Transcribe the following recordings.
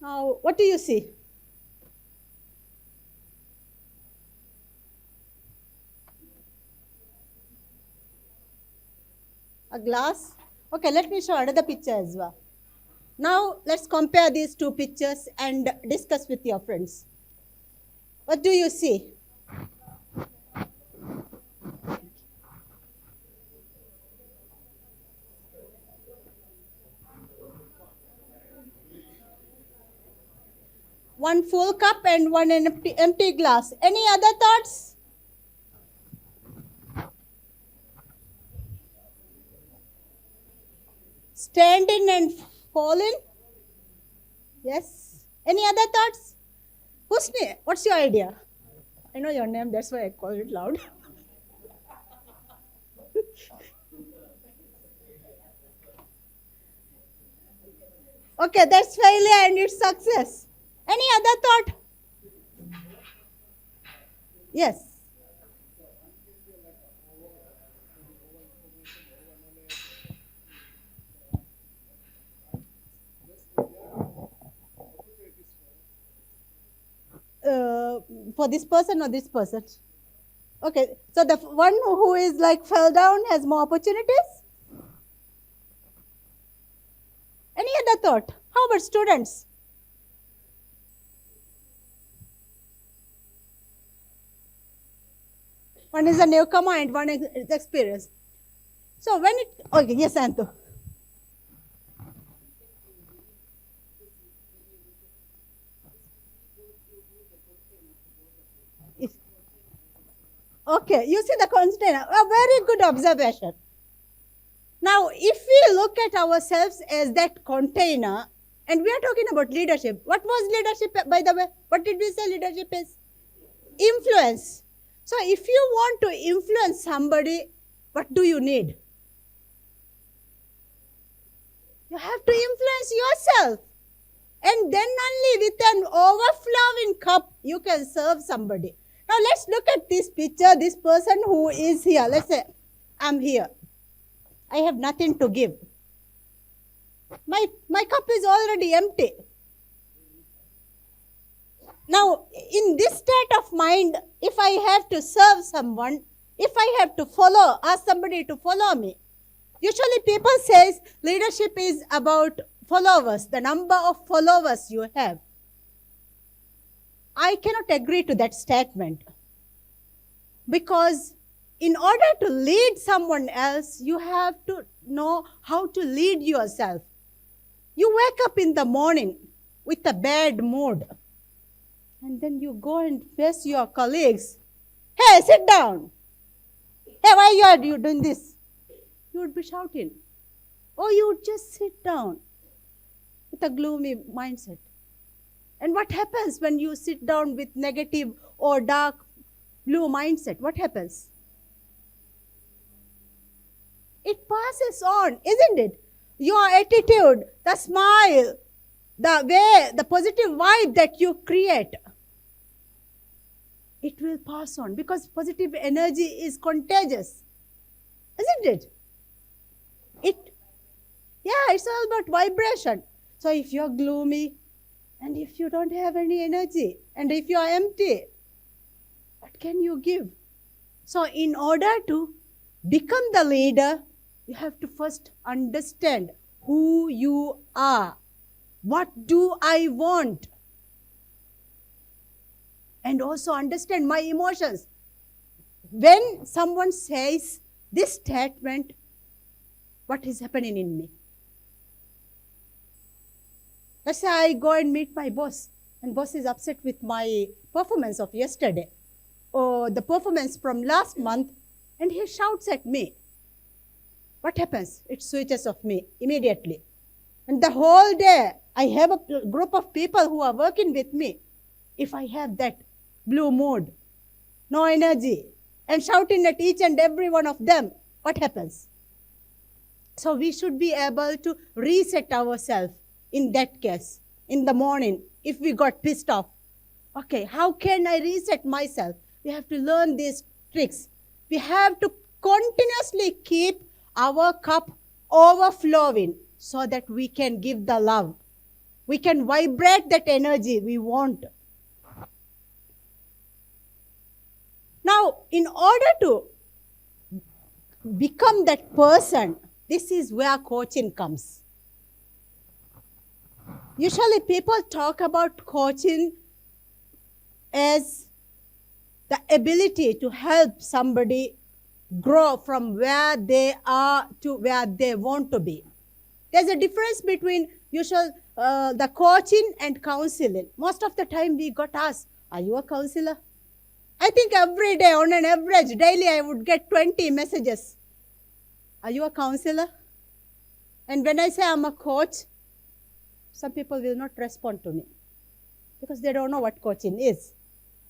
Now, what do you see? A glass? Okay, let me show another picture as well. Now, let's compare these two pictures and discuss with your friends. What do you see? One full cup and one empty glass. Any other thoughts? Standing and falling? Yes. Any other thoughts? Husni, what's your idea? I know your name, that's why I call it loud. Okay, that's failure and it's success. Any other thought? Yes. For this person or this person? Okay, so the one who is like fell down has more opportunities? Any other thought? How about students? One is a newcomer and one is experienced. So when it, okay, yes, Anto. If, okay, you see the container. A very good observation. Now, if we look at ourselves as that container, and we are talking about leadership. What was leadership, by the way? What did we say leadership is? Influence. So, if you want to influence somebody, what do you need? You have to influence yourself. And then only with an overflowing cup, you can serve somebody. Now, let's look at this picture. This person who is here. Let's say, I'm here. I have nothing to give. My cup is already empty. Now, in this state of mind, if I have to serve someone, if I have to ask somebody to follow me, usually people say leadership is about followers, the number of followers you have. I cannot agree to that statement because in order to lead someone else, you have to know how to lead yourself. You wake up in the morning with a bad mood, and then you go and face your colleagues. Hey, sit down. Hey, why are you doing this? You would be shouting. Or you would just sit down with a gloomy mindset. And what happens when you sit down with negative or dark blue mindset? What happens? It passes on, isn't it? Your attitude, the smile, the way, the positive vibe that you create, it will pass on because positive energy is contagious, isn't it? It's all about vibration. So if you're gloomy and if you don't have any energy and if you're empty, what can you give? So in order to become the leader, you have to first understand who you are. What do I want? And also understand my emotions. When someone says this statement, what is happening in me? Let's say I go and meet my boss, and boss is upset with my performance of yesterday or the performance from last month, and he shouts at me. What happens? It switches off me immediately. And the whole day, I have a group of people who are working with me. If I have that blue mood, no energy, and shouting at each and every one of them, what happens? So we should be able to reset ourselves in that case, in the morning, if we got pissed off. Okay, how can I reset myself? We have to learn these tricks. We have to continuously keep our cup overflowing so that we can give the love. We can vibrate that energy we want. Now, in order to become that person, this is where coaching comes. Usually people talk about coaching as the ability to help somebody grow from where they are to where they want to be. There's a difference between the coaching and counseling. Most of the time we got asked, are you a counselor? I think every day, on an average, daily I would get 20 messages. Are you a counselor? And when I say I'm a coach, some people will not respond to me because they don't know what coaching is.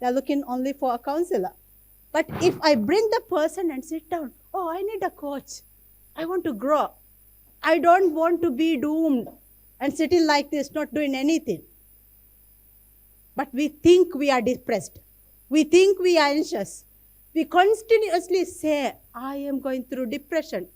They're looking only for a counselor. But if I bring the person and sit down, oh, I need a coach. I want to grow. I don't want to be doomed and sitting like this, not doing anything. But we think we are depressed. We think we are anxious. We continuously say, I am going through depression,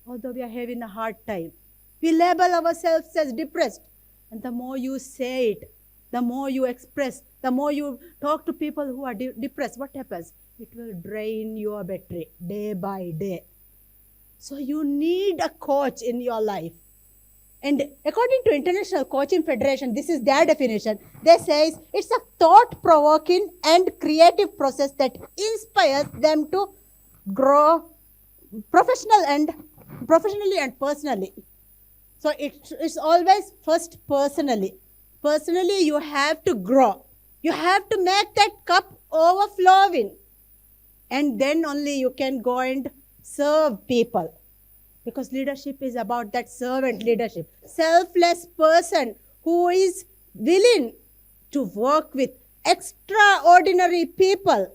although we are having a hard time. We label ourselves as depressed. And the more you say it, the more you express, the more you talk to people who are depressed, what happens? It will drain your battery day by day. So you need a coach in your life. And according to International Coaching Federation, this is their definition. They say it's a thought-provoking and creative process that inspires them to grow professionally and personally. So it's always first personally. Personally, you have to grow. You have to make that cup overflowing. And then only you can go and serve people. Because leadership is about that servant leadership. Selfless person who is willing to work with extraordinary people.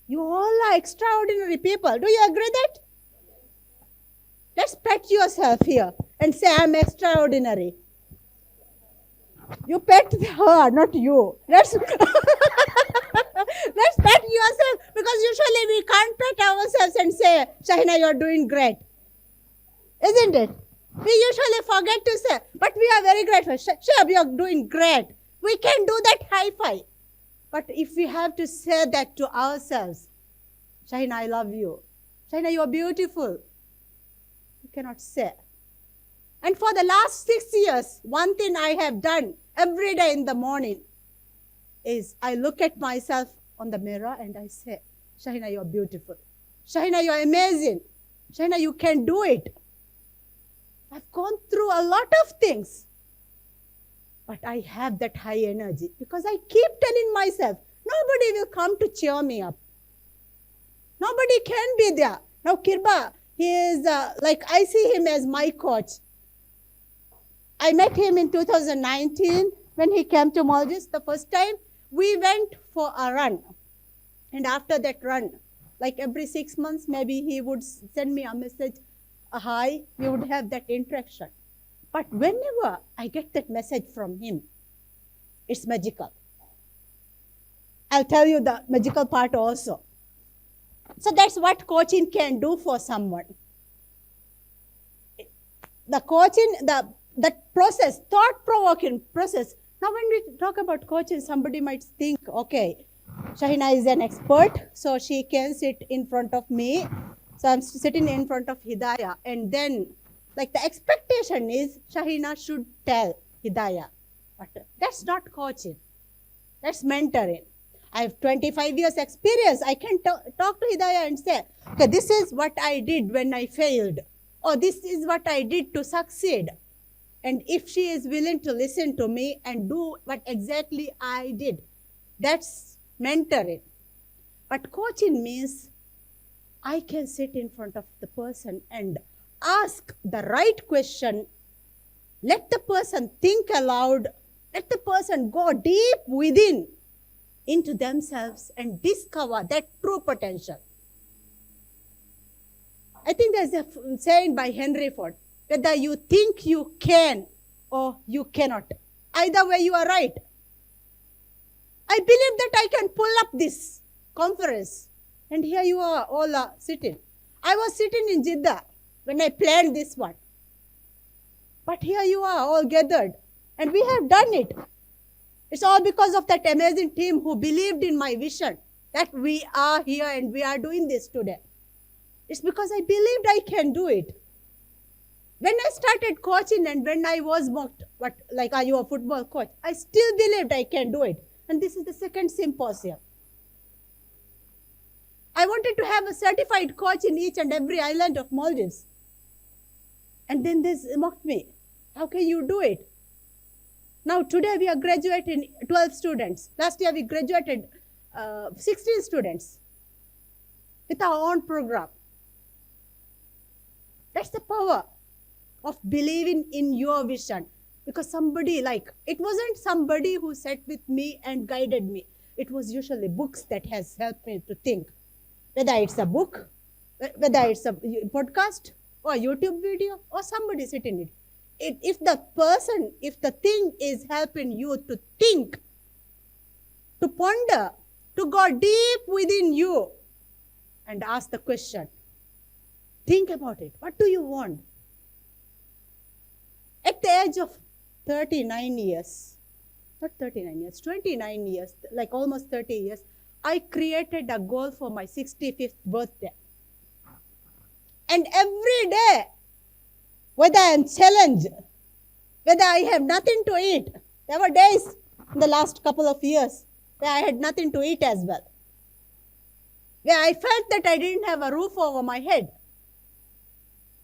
You all are extraordinary people. Do you agree that? Let's pat yourself here and say, I'm extraordinary. You pet her, not you. Let's pet yourself, because usually we can't pet ourselves and say, Shaheena, you're doing great. Isn't it? We usually forget to say, but we are very grateful. Sure, you're doing great. We can do that high five. But if we have to say that to ourselves, Shaheena, I love you. Shaheena, you're beautiful. We cannot say. And for the last 6 years, one thing I have done every day in the morning is I look at myself on the mirror and I say, Shaheena, you're beautiful. Shaheena, you're amazing. Shaheena, you can do it. I've gone through a lot of things. But I have that high energy because I keep telling myself, nobody will come to cheer me up. Nobody can be there. Now Kirba, he is I see him as my coach. I met him in 2019 when he came to Maldives the first time. We went for a run. And after that run, like every 6 months, maybe he would send me a message, a hi, we would have that interaction. But whenever I get that message from him, it's magical. I'll tell you the magical part also. So that's what coaching can do for someone. The coaching, that process, thought-provoking process. Now when we talk about coaching, somebody might think, okay, Shaheena is an expert, so she can sit in front of me. So I'm sitting in front of Hidayah, and then like the expectation is Shaheena should tell Hidayah. But that's not coaching. That's mentoring. I have 25 years experience. I can talk to Hidayah and say, okay, this is what I did when I failed. Or this is what I did to succeed. And if she is willing to listen to me and do what exactly I did, that's mentoring. But coaching means I can sit in front of the person and ask the right question, let the person think aloud, let the person go deep within into themselves and discover that true potential. I think there's a saying by Henry Ford, whether you think you can or you cannot. Either way, you are right. I believe that I can pull up this conference. And here you are all sitting. I was sitting in Jeddah when I planned this one. But here you are all gathered. And we have done it. It's all because of that amazing team who believed in my vision that we are here and we are doing this today. It's because I believed I can do it. When I started coaching and when I was mocked, are you a football coach? I still believed I can do it. And this is the second symposium. I wanted to have a certified coach in each and every island of Maldives. And then they mocked me. How can you do it? Now today we are graduating 12 students. Last year we graduated 16 students with our own program. That's the power of believing in your vision. Because it wasn't somebody who sat with me and guided me. It was usually books that has helped me to think. Whether it's a book, whether it's a podcast or a YouTube video or somebody sitting in it. If the thing is helping you to think, to ponder, to go deep within you and ask the question, think about it. What do you want? At the age of 29 years, not 39 years, 29 years, like almost 30 years, I created a goal for my 65th birthday. And every day, whether I am challenged, whether I have nothing to eat, there were days in the last couple of years where I had nothing to eat as well, where I felt that I didn't have a roof over my head.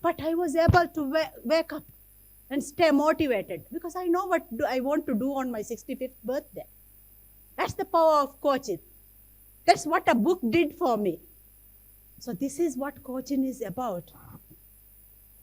But I was able to wake up and stay motivated because I know what I want to do on my 65th birthday. That's the power of coaching. That's what a book did for me. So this is what coaching is about.